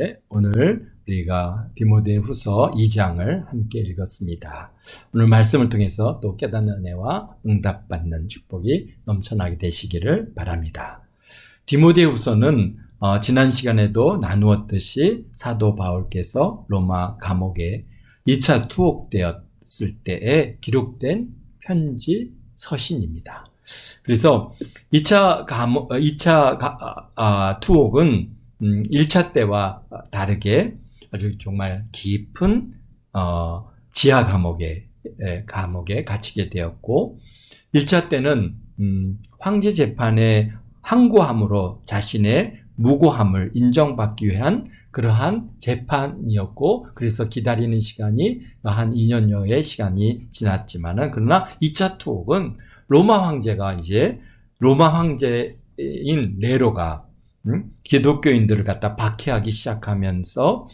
네, 오늘 우리가 디모데후서 2장을 함께 읽었습니다. 오늘 말씀을 통해서 또 깨닫는 은혜와 응답받는 축복이 넘쳐나게 되시기를 바랍니다. 디모데후서는 지난 시간에도 나누었듯이 사도 바울께서 로마 감옥에 2차 투옥되었을 때에 기록된 편지 서신입니다. 그래서 2차 투옥은 1차 때와 다르게 아주 정말 깊은 지하 감옥에 갇히게 되었고, 1차 때는 황제 재판에 항고함으로 자신의 무고함을 인정받기 위한 그러한 재판이었고, 그래서 기다리는 시간이 한 2년여의 시간이 지났지만은, 그러나 2차 투옥은 로마 황제인 네로가 기독교인들을 갖다 박해하기 시작하면서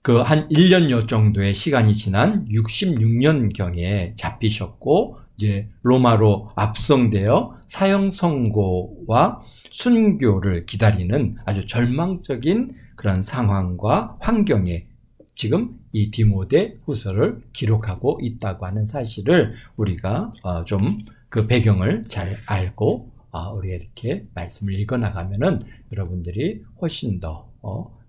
그 한 1년여 정도의 시간이 지난 66년경에 잡히셨고, 이제 로마로 압송되어 사형 선고와 순교를 기다리는 아주 절망적인 그런 상황과 환경에 지금 이 디모데 후서를 기록하고 있다고 하는 사실을 우리가 좀 그 배경을 잘 알고 우리가 이렇게 말씀을 읽어나가면은 여러분들이 훨씬 더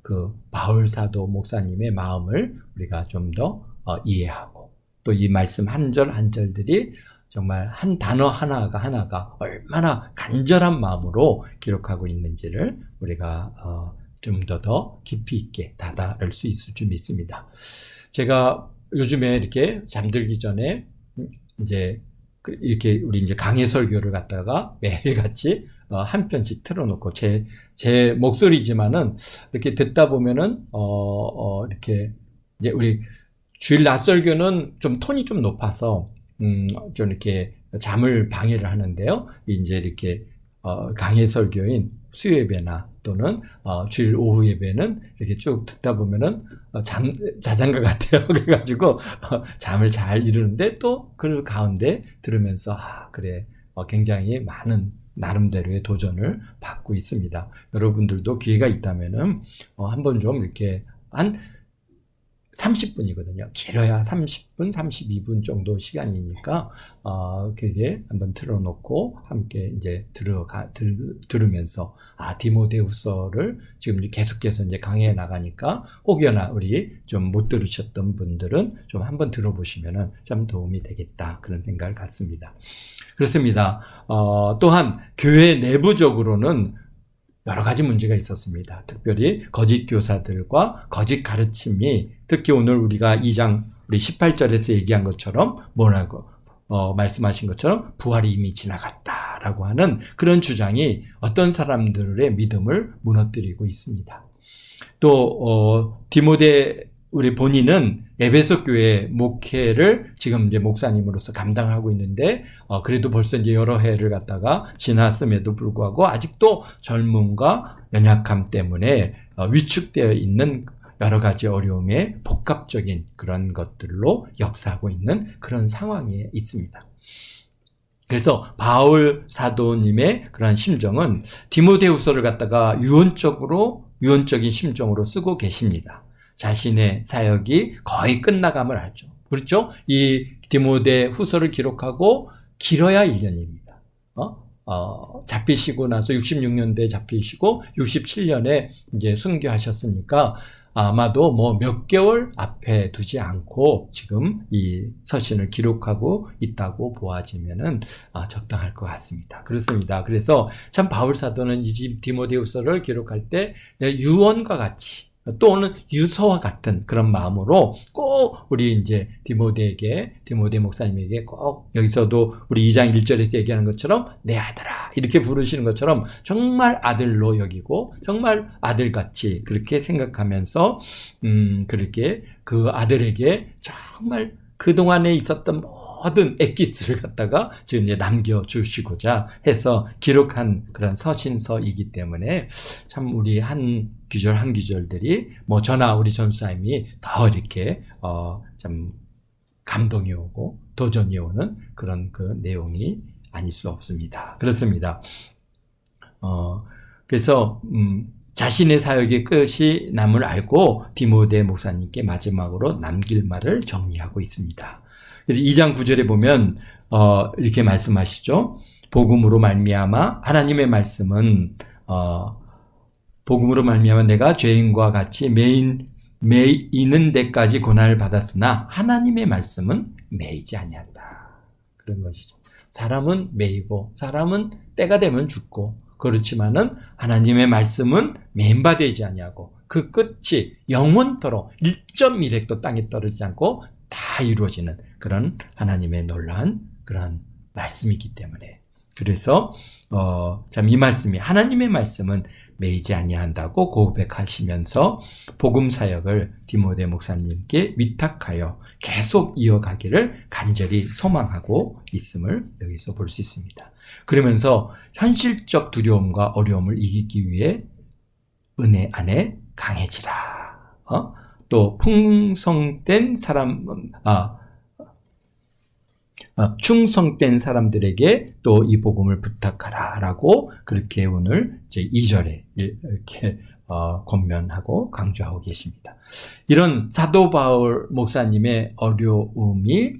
그 바울 사도 목사님의 마음을 우리가 좀 더 이해하고, 또 이 말씀 한 절 한 절들이 정말 한 단어 하나가 얼마나 간절한 마음으로 기록하고 있는지를 우리가 좀 더 깊이 있게 다다를 수 있을 줄 믿습니다. 제가 요즘에 이렇게 잠들기 전에 이제 이렇게 우리 이제 강해 설교를 갖다가 매일같이 한 편씩 틀어놓고 제 목소리지만은 이렇게 듣다 보면은 이렇게 이제 우리 주일 낮 설교는 좀 톤이 좀 높아서 좀 이렇게 잠을 방해를 하는데요. 이제 이렇게 강해 설교인 수요 예배나 또는 주일 오후 예배는 이렇게 쭉 듣다 보면은 자장가 같아요. 그래가지고 잠을 잘 이루는데, 또 그 가운데 들으면서 그래, 굉장히 많은 나름대로의 도전을 받고 있습니다. 여러분들도 기회가 있다면은 한번 좀 이렇게 한 30분이거든요. 길어야 30분, 32분 정도 시간이니까, 그게 한번 틀어놓고 함께 이제 들으면서, 디모데후서를 지금 계속해서 이제 강의해 나가니까, 혹여나 우리 좀 못 들으셨던 분들은 좀 한번 들어보시면은 좀 도움이 되겠다. 그런 생각을 갖습니다. 그렇습니다. 또한 교회 내부적으로는 여러 가지 문제가 있었습니다. 특별히 거짓 교사들과 거짓 가르침이, 특히 오늘 우리가 2장 우리 18절에서 얘기한 것처럼 뭐라고 말씀하신 것처럼 부활이 이미 지나갔다라고 하는 그런 주장이 어떤 사람들의 믿음을 무너뜨리고 있습니다. 또 디모데 우리 본인은 에베소 교회 목회를 지금 이제 목사님으로서 감당하고 있는데, 그래도 벌써 이제 여러 해를 갖다가 지났음에도 불구하고 아직도 젊음과 연약함 때문에 위축되어 있는 여러 가지 어려움의 복합적인 그런 것들로 역사하고 있는 그런 상황에 있습니다. 그래서 바울 사도님의 그런 심정은 디모데후서를 갖다가 유언적인 심정으로 쓰고 계십니다. 자신의 사역이 거의 끝나감을 알죠. 그렇죠? 이 디모데 후서를 기록하고 길어야 1년입니다. 잡히시고 나서 66년대에 잡히시고 67년에 이제 순교하셨으니까 아마도 뭐 몇 개월 앞에 두지 않고 지금 이 서신을 기록하고 있다고 보아지면은 적당할 것 같습니다. 그렇습니다. 그래서 참 바울 사도는 이 디모데후서를 기록할 때 유언과 같이, 또는 유서와 같은 그런 마음으로 꼭 우리 이제 디모데 목사님에게 꼭, 여기서도 우리 2장 1절에서 얘기하는 것처럼 내 아들아 이렇게 부르시는 것처럼 정말 아들로 여기고 정말 아들같이 그렇게 생각하면서 그렇게 그 아들에게 정말 그동안에 있었던 모든 엑기스를 갖다가 지금 이제 남겨주시고자 해서 기록한 그런 서신서이기 때문에 참 우리 한 구절 한 구절들이 저나 우리 전수사님이 더 이렇게 참 감동이 오고 도전이 오는 그런 그 내용이 아닐 수 없습니다. 그렇습니다. 그래서 자신의 사역의 끝이 남을 알고 디모데 목사님께 마지막으로 남길 말을 정리하고 있습니다. 그래서 2장 9절에 보면 이렇게 말씀하시죠. 복음으로 말미암아 하나님의 말씀은 복음으로 말미암아 내가 죄인과 같이 매이는 데까지 고난을 받았으나 하나님의 말씀은 매이지 아니한다. 그런 것이죠. 사람은 매이고 사람은 때가 되면 죽고 그렇지만은 하나님의 말씀은 매임바 되지 아니하고 그 끝이 영원토록 1.1획도 땅에 떨어지지 않고 다 이루어지는 그런 하나님의 놀라운 그런 말씀이기 때문에 그래서 참 이 말씀이 하나님의 말씀은 매이지 아니한다고 고백하시면서 복음 사역을 디모데 목사님께 위탁하여 계속 이어가기를 간절히 소망하고 있음을 여기서 볼 수 있습니다. 그러면서 현실적 두려움과 어려움을 이기기 위해 은혜 안에 강해지라. 또 충성된 사람들에게 또 이 복음을 부탁하라라고 그렇게 오늘 2절에 이렇게 권면하고 강조하고 계십니다. 이런 사도 바울 목사님의 어려움이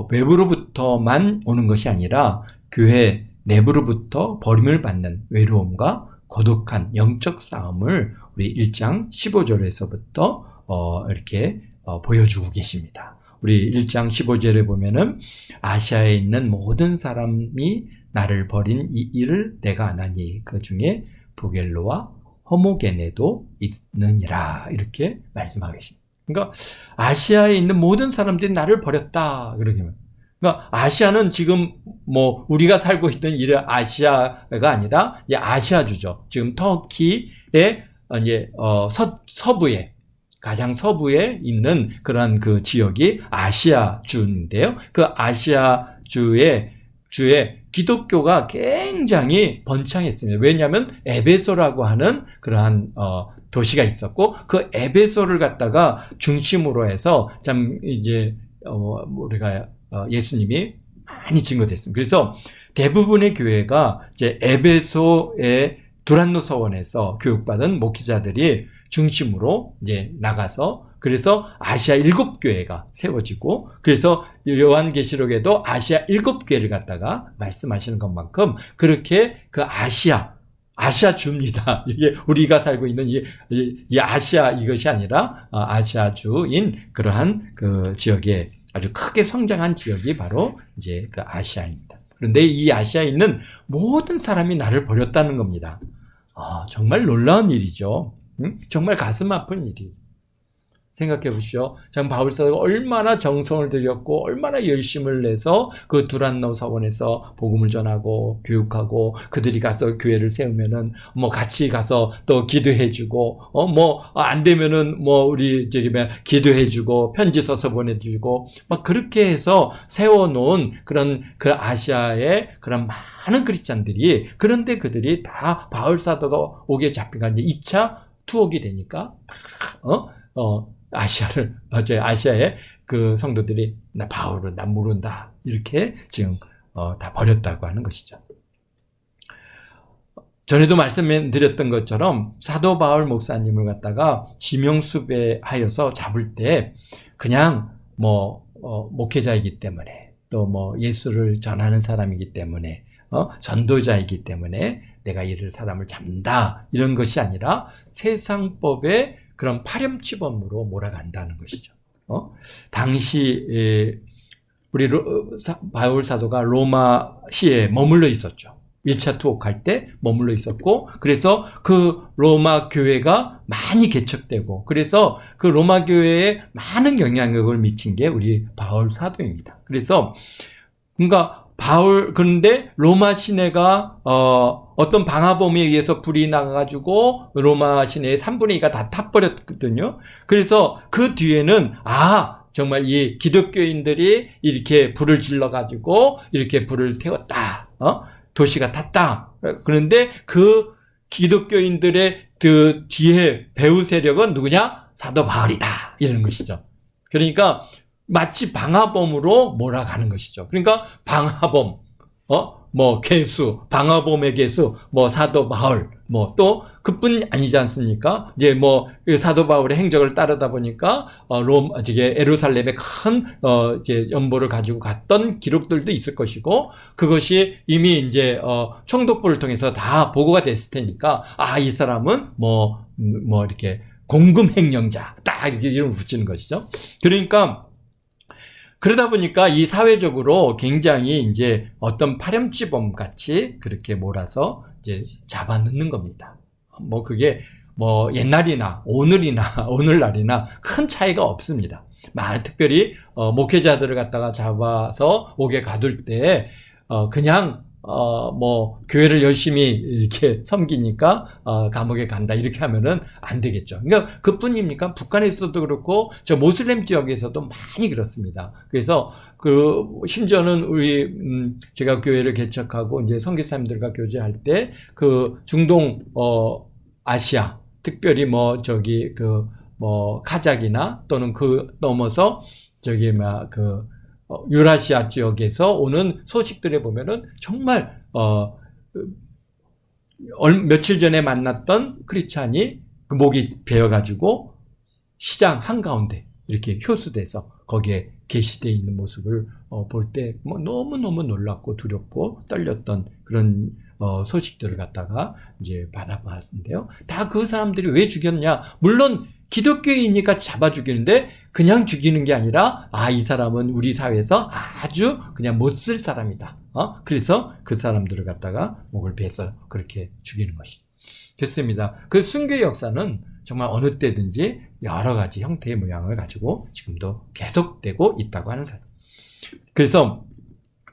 외부로부터만 오는 것이 아니라 교회 내부로부터 버림을 받는 외로움과 고독한 영적 싸움을 우리 1장 15절에서부터 이렇게 보여주고 계십니다. 우리 1장 15절에 보면은 아시아에 있는 모든 사람이 나를 버린 이 일을 내가 아나니 그 중에 부겔로와 허모게네도 있느니라 이렇게 말씀하고 계십니다. 그러니까 아시아에 있는 모든 사람들이 나를 버렸다 그렇게. 그러니까 아시아는 지금 뭐 우리가 살고 있던 이 아시아가 아니라 이제 아시아주죠. 지금 터키의 이제 서부에 가장 서부에 있는 그런 그 지역이 아시아주인데요. 그 아시아주의 기독교가 굉장히 번창했습니다. 왜냐하면 에베소라고 하는 그러한 도시가 있었고 그 에베소를 갖다가 중심으로 해서 참 이제 우리가 예수님이 많이 증거됐습니다. 그래서 대부분의 교회가 이제 에베소의 두란노 서원에서 교육받은 목회자들이 중심으로 이제 나가서 그래서 아시아 7교회가 세워지고 그래서 요한계시록에도 아시아 7교회를 갖다가 말씀하시는 것만큼 그렇게 그 아시아주입니다. 이게 우리가 살고 있는 이 아시아 이것이 아니라 아시아주인 그러한 그 지역에 아주 크게 성장한 지역이 바로 이제 그 아시아입니다. 그런데 이 아시아에 있는 모든 사람이 나를 버렸다는 겁니다. 정말 놀라운 일이죠. 정말 가슴 아픈 일이. 생각해 보시죠. 참 바울사도가 얼마나 정성을 들였고 얼마나 열심을 내서 그 두란노 서원에서 복음을 전하고 교육하고 그들이 가서 교회를 세우면은 뭐 같이 가서 또 기도해주고 뭐 안 되면은 뭐 우리 기도해주고 편지 써서 보내주고 막 그렇게 해서 세워놓은 그런 그 아시아의 그런 많은 크리스찬들이 그런데 그들이 다 바울사도가 오게 잡히가 이제 2차 투옥이 되니까 아시아의 그 성도들이 바울은 나 모른다 이렇게 지금 다 버렸다고 하는 것이죠. 전에도 말씀드렸던 것처럼 사도 바울 목사님을 갖다가 지명수배하여서 잡을 때 그냥 목회자이기 때문에 또 예수를 전하는 사람이기 때문에 전도자이기 때문에 내가 이를 사람을 잡는다 이런 것이 아니라 세상법의 그런 파렴치범으로 몰아간다는 것이죠. 당시 우리 바울 사도가 로마시에 머물러 있었죠. 1차 투옥할 때 머물러 있었고 그래서 그 로마 교회가 많이 개척되고 그래서 그 로마 교회에 많은 영향력을 미친 게 우리 바울 사도입니다. 그래서 그런데 로마 시내가 어떤 방화범에 의해서 불이 나가가지고 로마 시내의 3분의 2가 다 타버렸거든요. 그래서 그 뒤에는 정말 이 기독교인들이 이렇게 불을 질러가지고 이렇게 불을 태웠다. 도시가 탔다. 그런데 그 기독교인들의 그 뒤에 배후 세력은 누구냐? 사도 바울이다. 이런 것이죠. 그러니까 마치 방화범으로 몰아가는 것이죠. 그러니까 방화범, 개수, 방화범의 개수, 사도 바울, 뭐 또 그뿐 아니지 않습니까? 이제 뭐 사도 바울의 행적을 따르다 보니까 저게 예루살렘에 큰 이제 연보를 가지고 갔던 기록들도 있을 것이고, 그것이 이미 이제 총독부를 통해서 다 보고가 됐을 테니까, 이 사람은 뭐 이렇게 공금 횡령자 딱 이렇게 이름을 붙이는 것이죠. 그러니까 그러다 보니까 이 사회적으로 굉장히 이제 어떤 파렴치범 같이 그렇게 몰아서 이제 잡아넣는 겁니다. 뭐 그게 뭐 옛날이나 오늘날이나 큰 차이가 없습니다. 특별히 목회자들을 갖다가 잡아서 옥에 가둘 때 그냥 뭐 교회를 열심히 이렇게 섬기니까 감옥에 간다 이렇게 하면은 안 되겠죠. 그러니까 그뿐입니까? 북한에서도 그렇고 저 모슬렘 지역에서도 많이 그렇습니다. 그래서 심지어는 제가 교회를 개척하고 이제 선교사님들과 교제할 때 중동 아시아, 특별히 뭐 카자흐이나 또는 넘어서 유라시아 지역에서 오는 소식들에 보면은 정말 며칠 전에 만났던 크리스찬이 목이 베어가지고 시장 한가운데 이렇게 효수돼서 거기에 계시되어 있는 모습을 볼 때 뭐 너무너무 놀랍고 두렵고 떨렸던 그런 소식들을 갖다가 이제 받아봤는데요. 다 그 사람들이 왜 죽였냐? 물론 기독교인이니까 잡아 죽이는데 그냥 죽이는 게 아니라 이 사람은 우리 사회에서 아주 그냥 못 쓸 사람이다. 그래서 그 사람들을 갖다가 목을 베서 그렇게 죽이는 것이죠. 됐습니다. 그 순교의 역사는 정말 어느 때든지 여러 가지 형태의 모양을 가지고 지금도 계속되고 있다고 하는 사람. 그래서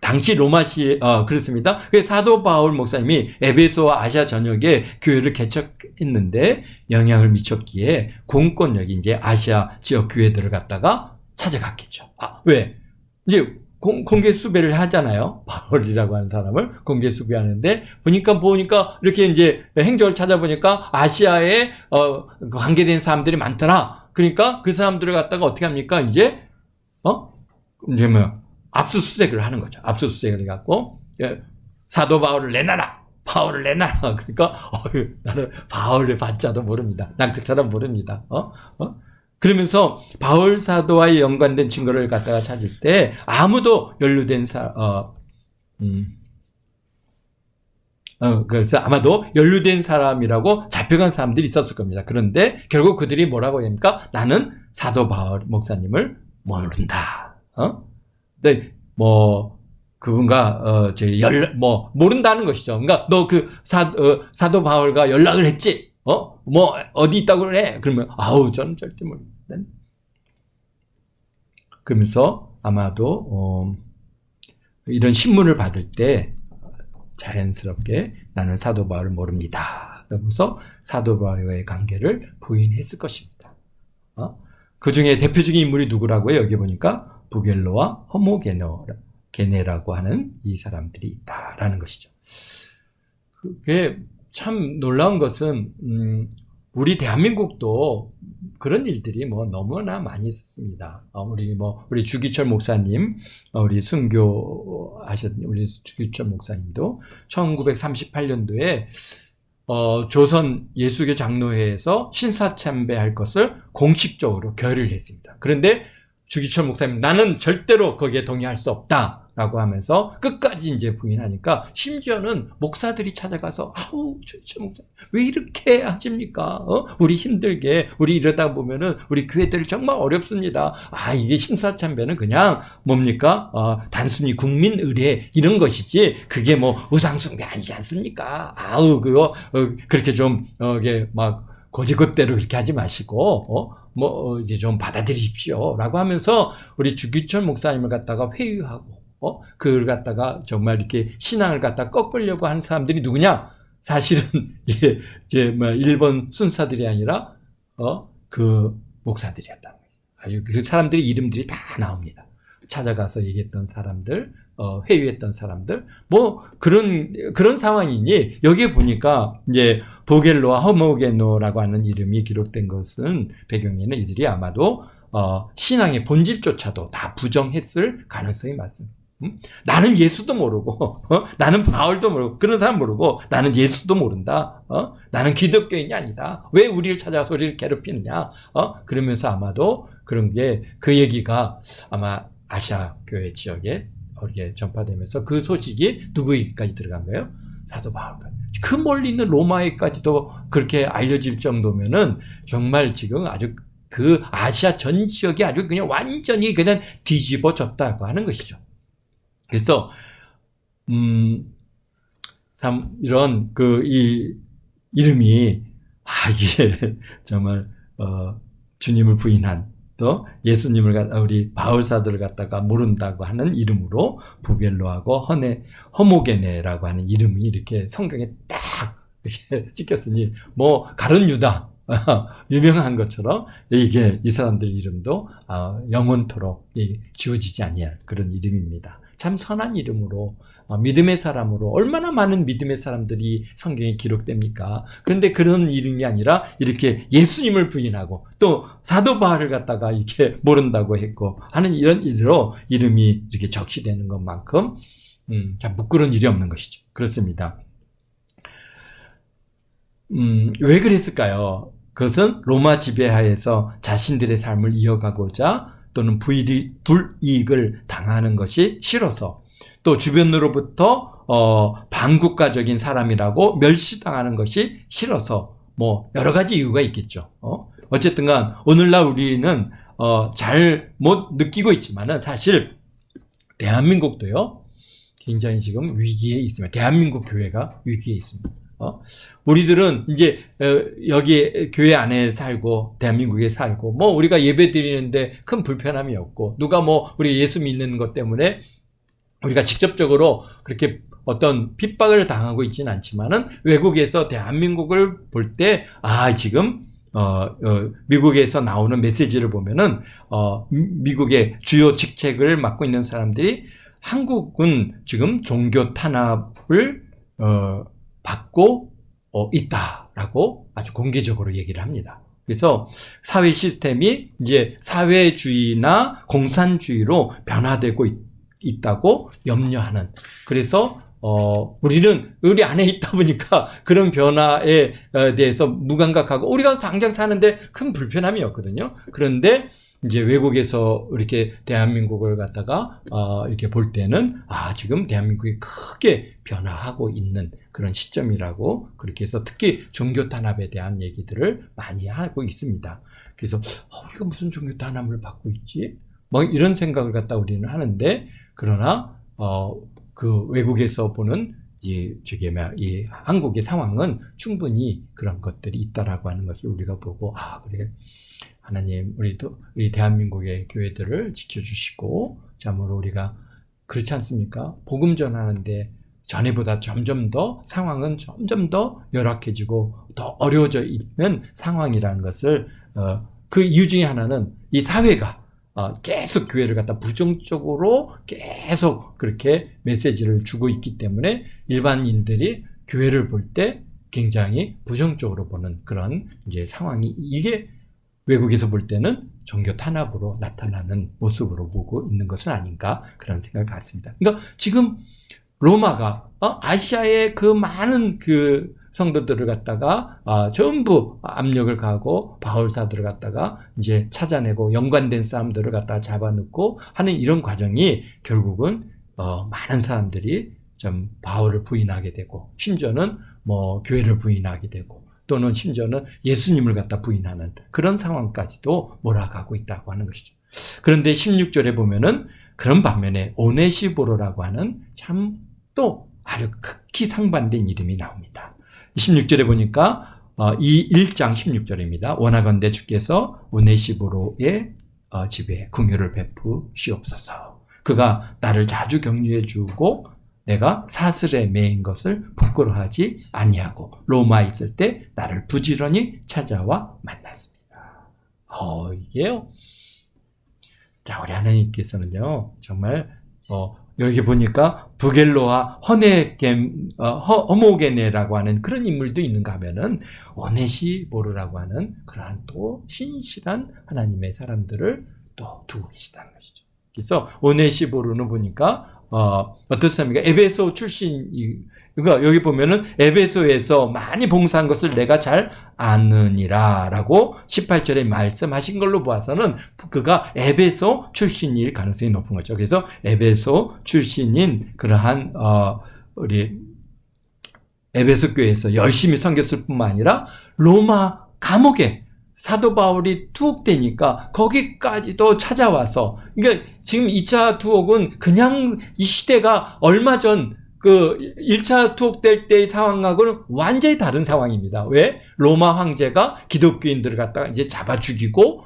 당시 로마시 그렇습니다. 사도 바울 목사님이 에베소와 아시아 전역에 교회를 개척했는데 영향을 미쳤기에 공권력이 이제 아시아 지역 교회들을 갖다가 찾아갔겠죠. 왜? 이제 공개 수배를 하잖아요. 바울이라고 하는 사람을 공개 수배하는데 보니까 이렇게 이제 행적을 찾아보니까 아시아에 관계된 사람들이 많더라. 그러니까 그 사람들을 갖다가 어떻게 합니까? 이제 압수수색을 하는 거죠. 압수수색을 해갖고 사도 바울을 내놔라. 바울을 내놔라. 그러니까 나는 바울의 반자도 모릅니다. 난 그 사람 모릅니다. 그러면서 바울 사도와의 연관된 증거를 갖다가 찾을 때 아무도 연루된 그래서 아마도 연루된 사람이라고 잡혀간 사람들이 있었을 겁니다. 그런데 결국 그들이 뭐라고 합니까? 나는 사도 바울 목사님을 모른다. 네, 그분과, 모른다는 것이죠. 그러니까, 너 사도 바울과 연락을 했지? 어디 있다고 그래? 그러면, 저는 절대 모릅니다. 그러면서 아마도, 이런 신문을 받을 때 자연스럽게 나는 사도 바울을 모릅니다. 그러면서 사도 바울과의 관계를 부인했을 것입니다. 그 중에 대표적인 인물이 누구라고요? 여기 보니까, 부겔로와 허모게네라고 하는 이 사람들이 있다라는 것이죠. 그게 참 놀라운 것은 우리 대한민국도 그런 일들이 너무나 많이 있었습니다. 우리 주기철 목사님, 우리 우리 주기철 목사님도 1938년도에 조선 예수교 장로회에서 신사참배할 것을 공식적으로 결의를 했습니다. 그런데 주기철 목사님, 나는 절대로 거기에 동의할 수 없다라고 하면서 끝까지 이제 부인하니까 심지어는 목사들이 찾아가서 주기철 목사님 왜 이렇게 하십니까? 우리 힘들게 우리 이러다 보면은 우리 교회들 정말 어렵습니다. 이게 신사참배는 그냥 뭡니까? 단순히 국민 의례 이런 것이지 그게 우상숭배 아니지 않습니까? 그거 그렇게 좀 이게 막 거지것대로 그렇게 하지 마시고 이제 좀 받아들이십시오. 라고 하면서 우리 주기철 목사님을 갖다가 회유하고, 그걸 갖다가 정말 이렇게 신앙을 갖다 꺾으려고 한 사람들이 누구냐? 사실은, 일본 순사들이 아니라, 그 목사들이었다는 거예요. 그 사람들의 이름들이 다 나옵니다. 찾아가서 얘기했던 사람들, 회유했던 사람들, 그런 상황이니, 여기에 보니까, 이제, 부겔로와 허모게노라고 하는 이름이 기록된 것은, 배경에는 이들이 아마도, 신앙의 본질조차도 다 부정했을 가능성이 많습니다. 나는 예수도 모르고, 나는 바울도 모르고, 그런 사람 모르고, 나는 예수도 모른다. 나는 기독교인이 아니다. 왜 우리를 찾아와서 우리를 괴롭히느냐. 그러면서 아마도 그런 게, 그 얘기가 아마 아시아 교회 지역에 전파되면서 그 소식이 누구에게까지 들어간 거예요? 사도 바울까지. 그 멀리 있는 로마에까지도 그렇게 알려질 정도면은 정말 지금 아주 그 아시아 전 지역이 아주 그냥 완전히 그냥 뒤집어졌다고 하는 것이죠. 그래서 참 이런 이 이름이 이게 정말 주님을 부인한 또 예수님을 우리 바울 사도를 갖다가 모른다고 하는 이름으로 부겔로하고 허모게네라고 하는 이름이 이렇게 성경에 딱 이렇게 찍혔으니 뭐 가룟 유다 유명한 것처럼 이게 이 사람들 이름도 영원토록 지워지지 아니할 그런 이름입니다. 참 선한 이름으로 믿음의 사람으로 얼마나 많은 믿음의 사람들이 성경에 기록됩니까? 그런데 그런 이름이 아니라 이렇게 예수님을 부인하고 또 사도 바울을 갖다가 이렇게 모른다고 했고 하는 이런 일로 이름이 이렇게 적시되는 것만큼 참 부끄러운 일이 없는 것이죠. 그렇습니다. 왜 그랬을까요? 그것은 로마 지배하에서 자신들의 삶을 이어가고자 또는 불이익을 당하는 것이 싫어서 또 주변으로부터 반국가적인 사람이라고 멸시당하는 것이 싫어서 뭐 여러 가지 이유가 있겠죠. 어쨌든 간 오늘날 우리는 잘 못 느끼고 있지만은 사실 대한민국도요 굉장히 지금 위기에 있습니다. 대한민국 교회가 위기에 있습니다. 우리들은 이제 여기 교회 안에 살고 대한민국에 살고 뭐 우리가 예배 드리는데 큰 불편함이 없고 누가 뭐 우리 예수 믿는 것 때문에 우리가 직접적으로 그렇게 어떤 핍박을 당하고 있지는 않지만은 외국에서 대한민국을 볼 때 지금 미국에서 나오는 메시지를 보면은 미국의 주요 직책을 맡고 있는 사람들이 한국은 지금 종교 탄압을 받고 있다라고 아주 공개적으로 얘기를 합니다. 그래서 사회 시스템이 이제 사회주의나 공산주의로 변화되고 있다고 염려하는. 그래서 우리는 우리 안에 있다 보니까 그런 변화에 대해서 무감각하고 우리가 당장 사는데 큰 불편함이 없거든요. 그런데 이제 외국에서 이렇게 대한민국을 갖다가 이렇게 볼 때는 지금 대한민국이 크게 변화하고 있는 그런 시점이라고 그렇게 해서 특히 종교 탄압에 대한 얘기들을 많이 하고 있습니다. 그래서 우리가 무슨 종교 탄압을 받고 있지? 뭐 이런 생각을 갖다 우리는 하는데 그러나 그 외국에서 보는 이 한국의 상황은 충분히 그런 것들이 있다라고 하는 것을 우리가 보고 그래. 하나님, 우리 대한민국의 교회들을 지켜주시고, 참으로 우리가 그렇지 않습니까? 복음 전하는데 전에보다 점점 더 상황은 점점 더 열악해지고 더 어려워져 있는 상황이라는 것을, 그 이유 중에 하나는 이 사회가 계속 교회를 갖다 부정적으로 계속 그렇게 메시지를 주고 있기 때문에 일반인들이 교회를 볼 때 굉장히 부정적으로 보는 그런 이제 상황이 이게 외국에서 볼 때는 종교 탄압으로 나타나는 모습으로 보고 있는 것은 아닌가 그런 생각을 갖습니다. 그러니까 지금 로마가 아시아의 그 많은 그 성도들을 갖다가 전부 압력을 가하고 바울사들을 갖다가 이제 찾아내고 연관된 사람들을 갖다가 잡아넣고 하는 이런 과정이 결국은 많은 사람들이 좀 바울을 부인하게 되고 심지어는 뭐 교회를 부인하게 되고 또는 심지어는 예수님을 갖다 부인하는 그런 상황까지도 몰아가고 있다고 하는 것이죠. 그런데 16절에 보면은 그런 반면에 오네시보로라고 하는 참 또 아주 극히 상반된 이름이 나옵니다. 16절에 보니까 이 1장 16절입니다. 원하건대 주께서 오네시보로의 집에 긍휼을 베푸시옵소서. 그가 나를 자주 격려해 주고 내가 사슬에 매인 것을 부끄러워하지 아니하고 로마에 있을 때 나를 부지런히 찾아와 만났습니다. 이게요. 자, 우리 하나님께서는요, 정말, 여기 보니까 부겔로와 허모게네라고 하는 그런 인물도 있는가 하면은 오네시보르라고 하는 그러한 또 신실한 하나님의 사람들을 또 두고 계시다는 것이죠. 그래서 오네시보르는 보니까 어떻습니까? 에베소 그러니까 여기 보면은 에베소에서 많이 봉사한 것을 내가 잘 아느니라 라고 18절에 말씀하신 걸로 보아서는 그가 에베소 출신일 가능성이 높은 거죠. 그래서 에베소 출신인 그러한 우리 에베소 교회에서 열심히 섬겼을 뿐만 아니라 로마 감옥에 사도 바울이 투옥되니까 거기까지도 찾아와서, 그러니까 지금 2차 투옥은 그냥 이 시대가 얼마 전 그 1차 투옥될 때의 상황하고는 완전히 다른 상황입니다. 왜? 로마 황제가 기독교인들을 갖다가 이제 잡아 죽이고,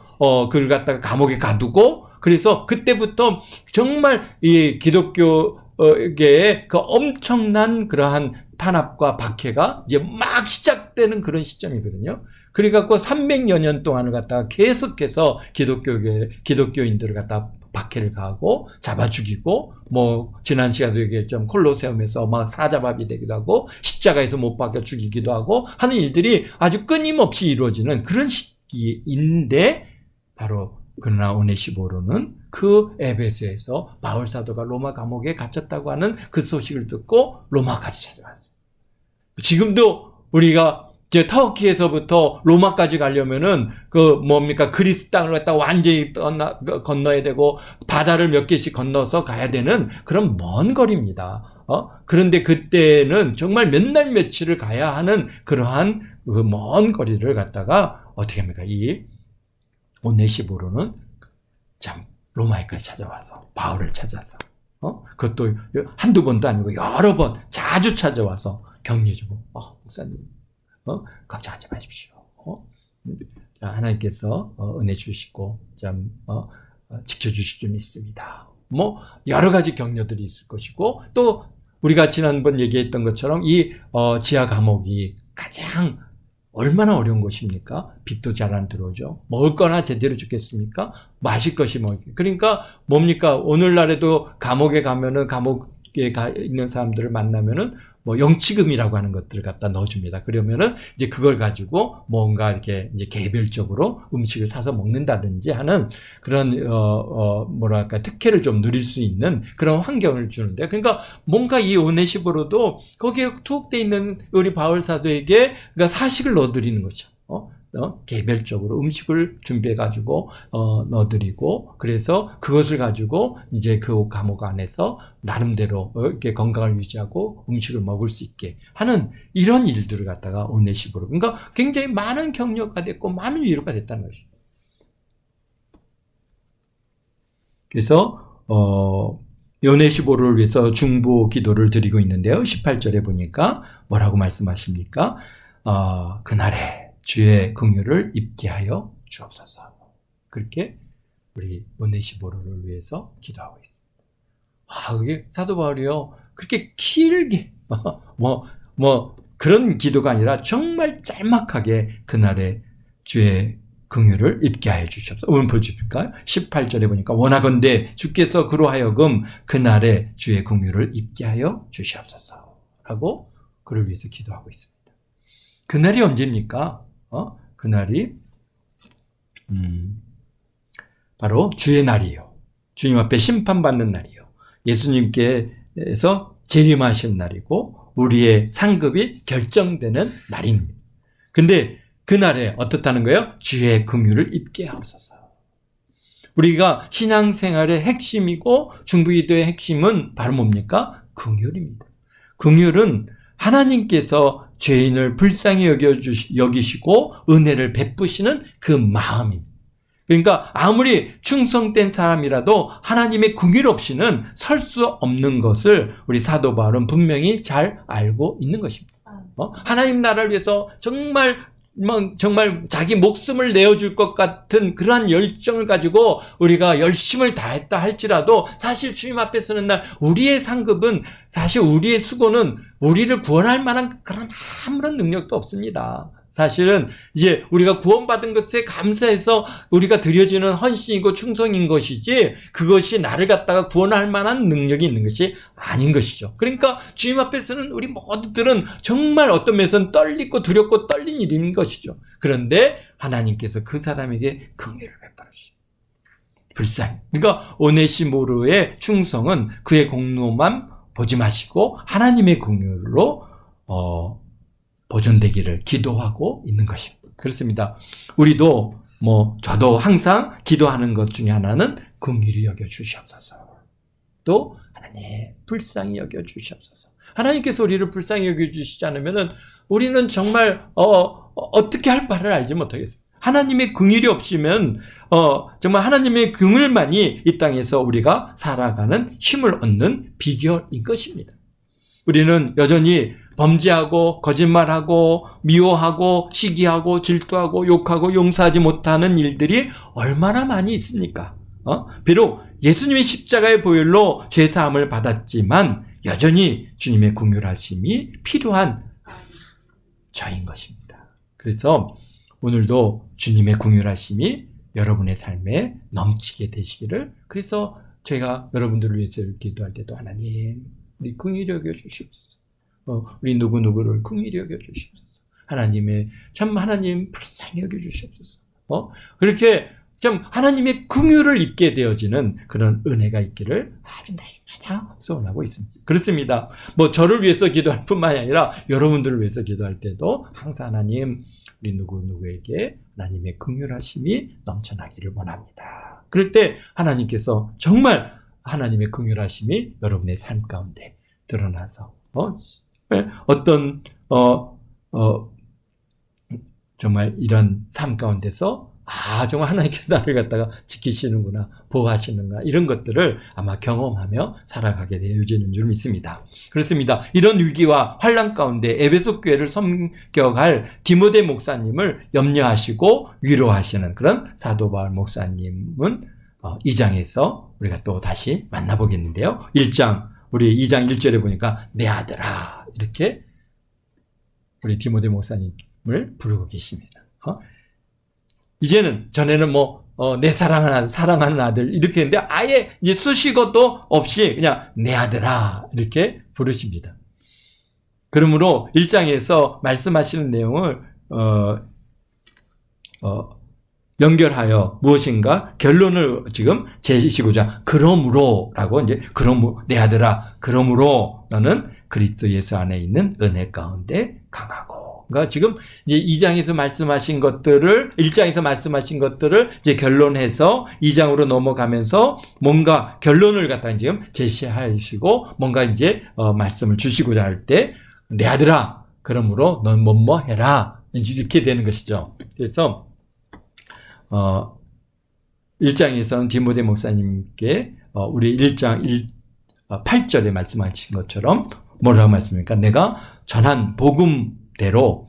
그를 갖다가 감옥에 가두고, 그래서 그때부터 정말 이 기독교계의 그 엄청난 그러한 탄압과 박해가 이제 막 시작되는 그런 시점이거든요. 그래갖고 300여 년 동안을 갖다가 계속해서 기독교인들을 갖다가 박해를 가하고 잡아 죽이고, 뭐 지난 시간도 얘기했죠. 콜로세움에서 막 사자밥이 되기도 하고 십자가에서 못 박혀 죽이기도 하고 하는 일들이 아주 끊임없이 이루어지는 그런 시기인데, 바로 그러나 오네시모로는 그 에베소에서 바울 사도가 로마 감옥에 갇혔다고 하는 그 소식을 듣고 로마까지 찾아왔어요. 지금도 우리가 이제 터키에서부터 로마까지 가려면은 그리스 땅을 갖다 완전히 건너야 되고 바다를 몇 개씩 건너서 가야 되는 그런 먼 거리입니다. 그런데 그때는 정말 몇 날 며칠을 가야 하는 그러한 그 먼 거리를 갖다가 어떻게 합니까? 이 오네시모로는 참 로마에까지 찾아와서 바울을 찾아서 그것도 한두 번도 아니고 여러 번 자주 찾아와서 격려주고 목사님 걱정하지 마십시오. 하나님께서 은혜 주시고 참 지켜주실 줄 믿습니다. 뭐 여러 가지 격려들이 있을 것이고, 또 우리가 지난번 얘기했던 것처럼 이 지하 감옥이 가장 얼마나 어려운 것입니까? 빛도 잘 안 들어오죠. 먹을 거나 제대로 죽겠습니까? 마실 것이 뭐. 그러니까 뭡니까? 오늘날에도 감옥에 가면은 감옥에 있는 사람들을 만나면은 뭐 영치금이라고 하는 것들을 갖다 넣어줍니다. 그러면은 이제 그걸 가지고 뭔가 이렇게 이제 개별적으로 음식을 사서 먹는다든지 하는 그런 뭐랄까 특혜를 좀 누릴 수 있는 그런 환경을 주는데, 그러니까 뭔가 이 오네시모로도 거기에 투옥되어 있는 우리 바울 사도에게 그러니까 사식을 넣어드리는 거죠. 개별적으로 음식을 준비해가지고, 넣어드리고, 그래서 그것을 가지고 이제 그 감옥 안에서 나름대로 이렇게 건강을 유지하고 음식을 먹을 수 있게 하는 이런 일들을 갖다가 오네시모로. 그러니까 굉장히 많은 격려가 됐고, 많은 위로가 됐다는 것이죠. 그래서, 오네시모로를 위해서 중보 기도를 드리고 있는데요. 18절에 보니까 뭐라고 말씀하십니까? 그날에 주의 긍휼을 입게 하여 주옵소서. 그렇게 우리 오네시모로를 위해서 기도하고 있습니다. 그게 사도 바울이요, 그렇게 길게 그런 기도가 아니라 정말 짤막하게 그날에 주의 긍휼을 입게 하여 주시옵소서. 오늘 보실까요? 18절에 보니까 원하건대 주께서 그로 하여금 그날에 주의 긍휼을 입게 하여 주시옵소서 라고 그를 위해서 기도하고 있습니다. 그날이 언제입니까? 그날이 바로 주의 날이요. 주님 앞에 심판받는 날이요. 예수님께서 재림하신 날이고 우리의 상급이 결정되는 날입니다. 근데 그날에 어떻다는 거예요? 주의 긍휼을 입게 하옵소서. 우리가 신앙생활의 핵심이고 중보기도의 핵심은 바로 뭡니까? 긍휼입니다. 긍휼은 하나님께서 죄인을 불쌍히 여기시고 은혜를 베푸시는 그 마음입니다. 그러니까 아무리 충성된 사람이라도 하나님의 긍휼 없이는 설 수 없는 것을 우리 사도 바울은 분명히 잘 알고 있는 것입니다. 하나님 나라를 위해서 정말 자기 목숨을 내어줄 것 같은 그러한 열정을 가지고 우리가 열심을 다했다 할지라도 사실 주님 앞에 서는 날 우리의 상급은, 사실 우리의 수고는 우리를 구원할 만한 그런 아무런 능력도 없습니다. 사실은 이제 우리가 구원받은 것에 감사해서 우리가 드려지는 헌신이고 충성인 것이지, 그것이 나를 갖다가 구원할 만한 능력이 있는 것이 아닌 것이죠. 그러니까 주님 앞에서는 우리 모두들은 정말 어떤 면에서는 떨리고 두렵고 떨린 일인 것이죠. 그런데 하나님께서 그 사람에게 긍휼을 베풀어 주십니다. 불쌍히. 그러니까 오네시모르의 충성은 그의 공로만 보지 마시고 하나님의 긍휼로 보존되기를 기도하고 있는 것입니다. 그렇습니다. 우리도 저도 항상 기도하는 것 중에 하나는 긍휼히 여겨 주시옵소서. 또 하나님 불쌍히 여겨 주시옵소서. 하나님께서 우리를 불쌍히 여겨 주시지 않으면은 우리는 정말 어떻게 할 바를 알지 못하겠어요. 하나님의 긍휼이 없으면 정말 하나님의 긍휼만이 이 땅에서 우리가 살아가는 힘을 얻는 비결인 것입니다. 우리는 여전히 범죄하고 거짓말하고 미워하고 시기하고 질투하고 욕하고 용서하지 못하는 일들이 얼마나 많이 있습니까? 비록 예수님의 십자가의 보혈로 죄사함을 받았지만 여전히 주님의 긍휼하심이 필요한 저인 것입니다. 그래서 오늘도 주님의 긍휼하심이 여러분의 삶에 넘치게 되시기를, 그래서 제가 여러분들을 위해서 기도할 때도 하나님 우리 긍휼히 여겨 주시옵소서. 우리 누구누구를 긍휼히 여겨 주시옵소서. 하나님 불쌍히 여겨 주시옵소서. 그렇게 참 하나님의 긍휼을 입게 되어지는 그런 은혜가 있기를 아주 날마다 소원하고 있습니다. 그렇습니다. 저를 위해서 기도할 뿐만이 아니라 여러분들을 위해서 기도할 때도 항상 하나님 우리 누구누구에게 하나님의 긍휼하심이 넘쳐나기를 원합니다. 그럴 때 하나님께서 정말 하나님의 긍휼하심이 여러분의 삶 가운데 드러나서 정말 이런 삶 가운데서 정말 하나님께서 나를 갖다가 지키시는구나, 보호하시는구나, 이런 것들을 아마 경험하며 살아가게 되어지는 줄 믿습니다. 그렇습니다. 이런 위기와 환난 가운데 에베소 교회를 섬겨갈 디모데 목사님을 염려하시고 위로하시는 그런 사도 바울 목사님은 2장에서 우리가 또 다시 만나보겠는데요. 1장, 우리 2장 1절에 보니까 내 아들아, 이렇게 우리 디모데 목사님을 부르고 계십니다. 이제는 전에는 내 사랑하는 아들 이렇게 했는데 아예 이제 수식어도 없이 그냥 내 아들아 이렇게 부르십니다. 그러므로 1장에서 말씀하시는 내용을 연결하여 무엇인가 결론을 지금 제시시고자, 그러므로라고 이제 내 아들아, 그러므로 너는 그리스도 예수 안에 있는 은혜 가운데 강하고. 그러니까 지금 이제 2장에서 말씀하신 것들을 1장에서 말씀하신 것들을 이제 결론해서 2장으로 넘어가면서 뭔가 결론을 갖다 지금 제시하시고 뭔가 이제 말씀을 주시고자 할 때 내 아들아, 그러므로 넌 뭐뭐 해라, 이렇게 되는 것이죠. 그래서 1장에서는 디모데 목사님께 우리 1장 8절에 말씀하신 것처럼 뭐라고 말씀합니까? 내가 전한 복음대로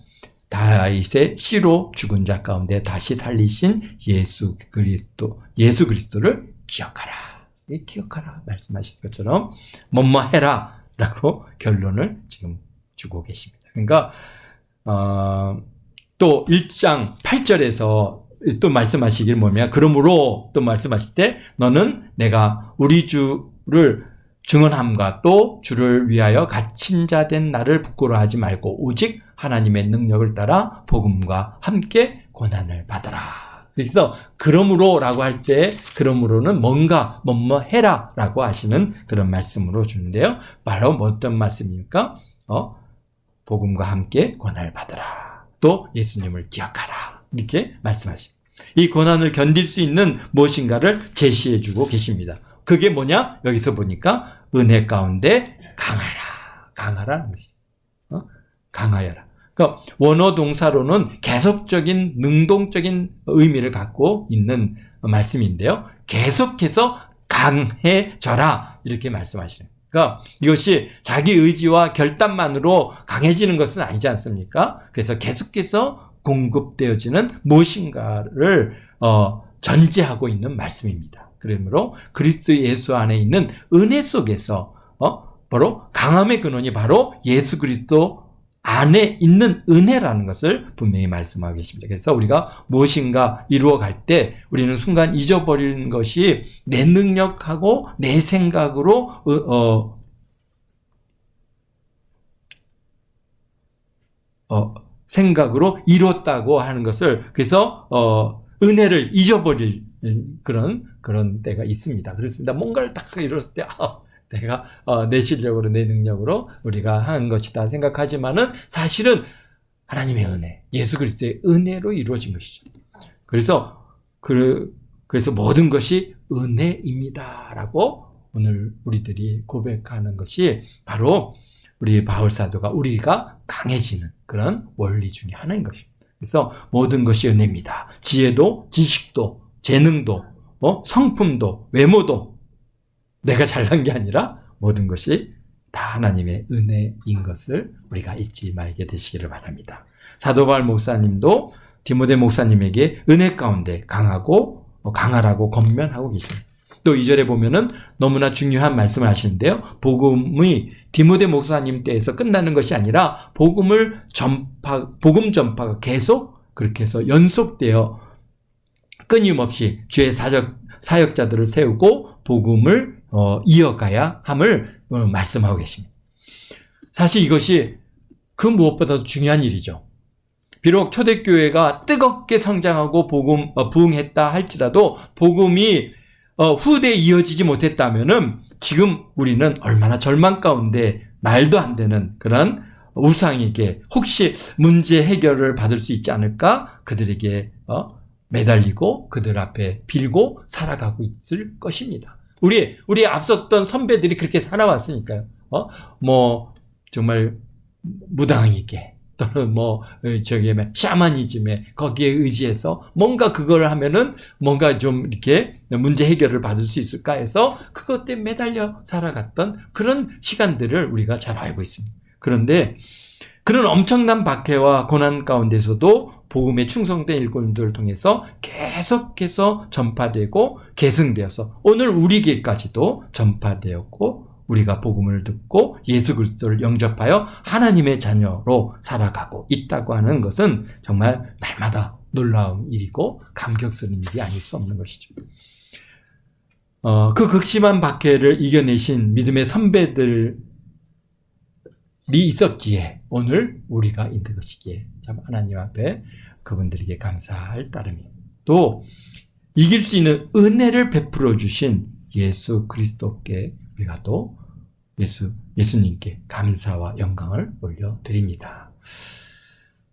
다윗의 씨로 죽은 자 가운데 다시 살리신 예수 그리스도를 기억하라. 기억하라 말씀하신 것처럼 뭐뭐 해라 라고 결론을 지금 주고 계십니다. 그러니까 또 1장 8절에서 또 말씀하시길 뭐냐, 그러므로 또 말씀하실 때 너는 내가 우리 주를 증언함과 또 주를 위하여 갇힌 자 된 나를 부끄러워하지 말고 오직 하나님의 능력을 따라 복음과 함께 고난을 받아라. 그래서 그러므로라고 할 때 그러므로는 뭔가 뭐뭐 해라라고 하시는 그런 말씀으로 주는데요. 바로 어떤 말씀입니까? 복음과 함께 고난을 받아라. 또 예수님을 기억하라. 이렇게 말씀하십니다. 이 고난을 견딜 수 있는 무엇인가를 제시해 주고 계십니다. 그게 뭐냐? 여기서 보니까 은혜 가운데 강하라는 것이죠. 강하여라. 그러니까 원어 동사로는 계속적인 능동적인 의미를 갖고 있는 말씀인데요. 계속해서 강해져라 이렇게 말씀하시는. 그러니까 이것이 자기 의지와 결단만으로 강해지는 것은 아니지 않습니까? 그래서 계속해서 공급되어지는 무엇인가를 전제하고 있는 말씀입니다. 그러므로 그리스도 예수 안에 있는 은혜 속에서 바로 강함의 근원이 바로 예수 그리스도 안에 있는 은혜라는 것을 분명히 말씀하고 계십니다. 그래서 우리가 무엇인가 이루어갈 때 우리는 순간 잊어버리는 것이 내 능력하고 내 생각으로 생각으로 이뤘다고 하는 것을, 그래서 은혜를 잊어버릴 그런 때가 있습니다. 그렇습니다. 뭔가를 딱 이뤘을 때, 내가, 내 실력으로, 내 능력으로 우리가 한 것이다 생각하지만은 사실은 하나님의 은혜, 예수 그리스도의 은혜로 이루어진 것이죠. 그래서 모든 것이 은혜입니다라고 오늘 우리들이 고백하는 것이 바로 우리 바울 사도가 우리가 강해지는 그런 원리 중에 하나인 것입니다. 그래서 모든 것이 은혜입니다. 지혜도, 지식도, 재능도, 성품도, 외모도 내가 잘난 게 아니라 모든 것이 다 하나님의 은혜인 것을 우리가 잊지 말게 되시기를 바랍니다. 사도 바울 목사님도 디모데 목사님에게 은혜 가운데 강하라고 권면하고 계십니다. 또 2절에 보면은 너무나 중요한 말씀을 하시는데요. 복음이 디모데 목사님 때에서 끝나는 것이 아니라 복음 전파가 계속 그렇게 해서 연속되어 끊임없이 주의 사역자들을 세우고 복음을 이어가야 함을 말씀하고 계십니다. 사실 이것이 그 무엇보다도 중요한 일이죠. 비록 초대교회가 뜨겁게 성장하고 부흥했다 할지라도 복음이 후대에 이어지지 못했다면은 지금 우리는 얼마나 절망 가운데 말도 안 되는 그런 우상에게 혹시 문제 해결을 받을 수 있지 않을까 그들에게 매달리고 그들 앞에 빌고 살아가고 있을 것입니다. 우리 앞섰던 선배들이 그렇게 살아왔으니까요. 정말 무당에게 또는 샤머니즘에 거기에 의지해서 뭔가 그걸 하면은 뭔가 좀 이렇게 문제 해결을 받을 수 있을까 해서 그것 때문에 매달려 살아갔던 그런 시간들을 우리가 잘 알고 있습니다. 그런데 그런 엄청난 박해와 고난 가운데서도 복음에 충성된 일꾼들을 통해서 계속해서 전파되고 계승되어서 오늘 우리에게까지도 전파되었고 우리가 복음을 듣고 예수 그리스도를 영접하여 하나님의 자녀로 살아가고 있다고 하는 것은 정말 날마다 놀라운 일이고 감격스러운 일이 아닐 수 없는 것이죠. 그 극심한 박해를 이겨내신 믿음의 선배들이 있었기에 오늘 우리가 있는 것이기에 참 하나님 앞에 그분들에게 감사할 따름이에요. 또 이길 수 있는 은혜를 베풀어 주신 예수 그리스도께 우리가 또 예수님께 감사와 영광을 올려드립니다.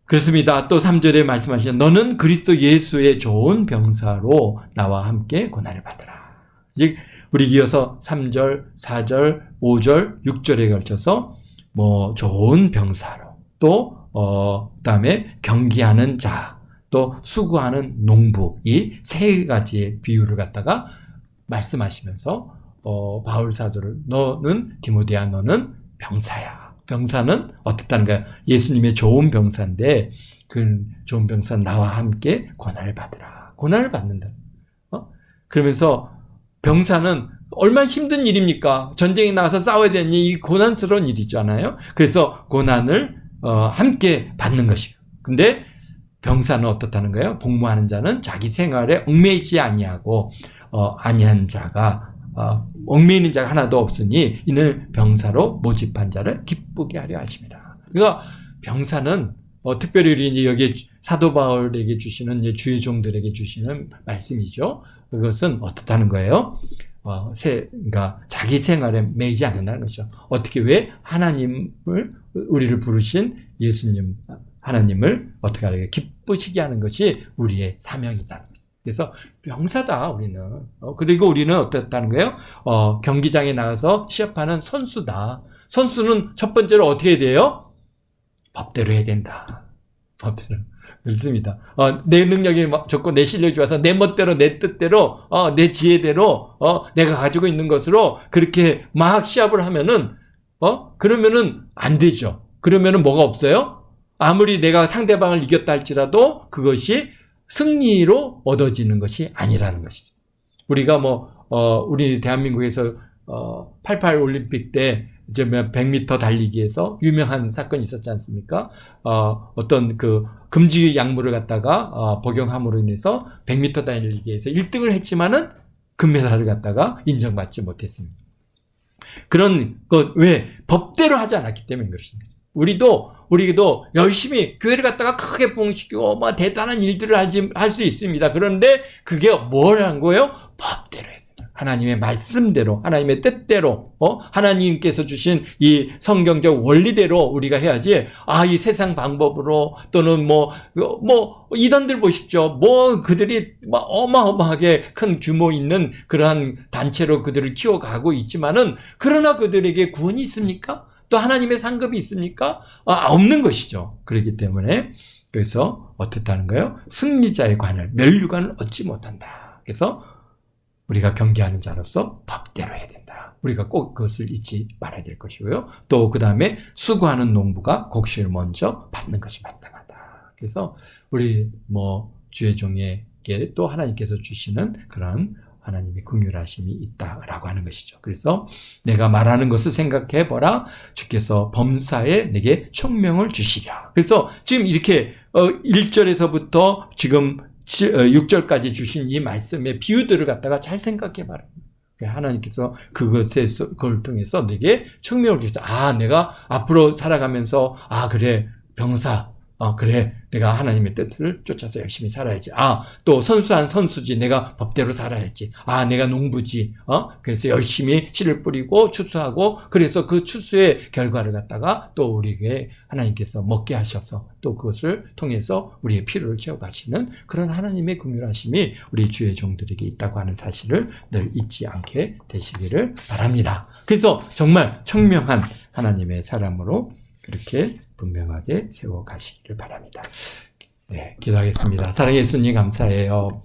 그렇습니다. 또 3절에 말씀하시는 너는 그리스도 예수의 좋은 병사로 나와 함께 고난을 받으라. 이제 우리 이어서 3절, 4절, 5절, 6절에 걸쳐서 좋은 병사로 또 그다음에 경기하는 자, 또 수고하는 농부 이 세 가지의 비유를 갖다가 말씀하시면서 바울 사도를 디모데야 너는 병사야. 병사는 어떻다는 거야? 예수님의 좋은 병사인데 그 좋은 병사는 나와 함께 고난을 받으라. 고난을 받는다. 그러면서 병사는 얼마나 힘든 일입니까? 전쟁에 나가서 싸워야 되는 이 고난스러운 일이잖아요. 그래서 고난을 함께 받는 것이고. 근데 병사는 어떻다는 거예요? 복무하는 자는 자기 생활에 얽매이지 아니하고 아니한 자가 얽매이는 자가 하나도 없으니 이는 병사로 모집한 자를 기쁘게 하려 하심이라. 그러니까 병사는 특별히 우리 여기 사도 바울에게 주시는 주의 종들에게 주시는 말씀이죠. 그것은 어떻다는 거예요? 그러니까 자기 생활에 매이지 않는다는 것이죠. 어떻게 왜 우리를 부르신 예수님 하나님을 어떻게 하려고 기쁘시게 하는 것이 우리의 사명이다는 거죠. 그래서 병사다 우리는. 그리고 우리는 어떻다는 거예요? 경기장에 나가서 시합하는 선수다. 선수는 첫 번째로 어떻게 해야 돼요? 법대로 해야 된다. 법대로. 그렇습니다. 내 능력이 좋고 내 실력이 좋아서 내 멋대로 내 뜻대로 내 지혜대로 내가 가지고 있는 것으로 그렇게 막 시합을 하면은 그러면은 안 되죠. 그러면은 뭐가 없어요? 아무리 내가 상대방을 이겼다 할지라도 그것이 승리로 얻어지는 것이 아니라는 것이죠. 우리가 우리 대한민국에서 88 올림픽 때 이제 100m 달리기에서 유명한 사건이 있었지 않습니까? 어떤 그 금지 약물을 갖다가 복용함으로 인해서 100m 달리기에서 1등을 했지만은 금메달을 갖다가 인정받지 못했습니다. 그런 것 왜 법대로 하지 않았기 때문에 그렇습니다. 우리도 우리도 열심히 교회를 갖다가 크게 부흥시키고 뭐 대단한 일들을 할 수 있습니다. 그런데 그게 뭐라는 거예요? 법대로 해야 된다. 하나님의 말씀대로, 하나님의 뜻대로, 하나님께서 주신 이 성경적 원리대로 우리가 해야지, 이 세상 방법으로, 또는 이단들 보십시오. 그들이 어마어마하게 큰 규모 있는 그러한 단체로 그들을 키워가고 있지만은, 그러나 그들에게 구원이 있습니까? 또 하나님의 상급이 있습니까? 없는 것이죠. 그렇기 때문에, 그래서 어떻다는 거예요? 승리자의 관을, 면류관을 얻지 못한다. 그래서 우리가 경계하는 자로서 법대로 해야 된다. 우리가 꼭 그것을 잊지 말아야 될 것이고요. 또 그 다음에 수고하는 농부가 곡식을 먼저 받는 것이 마땅하다. 그래서 우리 주의 종에게 또 하나님께서 주시는 그런 하나님의 긍휼하심이 있다라고 하는 것이죠. 그래서 내가 말하는 것을 생각해 보라. 주께서 범사에 내게 총명을 주시랴. 그래서 지금 이렇게 1절에서부터 지금 6절까지 주신 이 말씀의 비유들을 갖다가 잘 생각해 봐라. 하나님께서 그걸 통해서 내게 총명을 주시다. 내가 앞으로 살아가면서 그래 병사, 그래 내가 하나님의 뜻을 쫓아서 열심히 살아야지. 또 선수한 선수지, 내가 법대로 살아야지. 내가 농부지, 그래서 열심히 씨를 뿌리고 추수하고, 그래서 그 추수의 결과를 갖다가 또 우리에게 하나님께서 먹게 하셔서 또 그것을 통해서 우리의 필요를 채워가시는 그런 하나님의 긍휼하심이 우리 주의 종들에게 있다고 하는 사실을 늘 잊지 않게 되시기를 바랍니다. 그래서 정말 청명한 하나님의 사람으로 그렇게 분명하게 세워가시기를 바랍니다. 네, 기도하겠습니다. 사랑의 예수님 감사해요.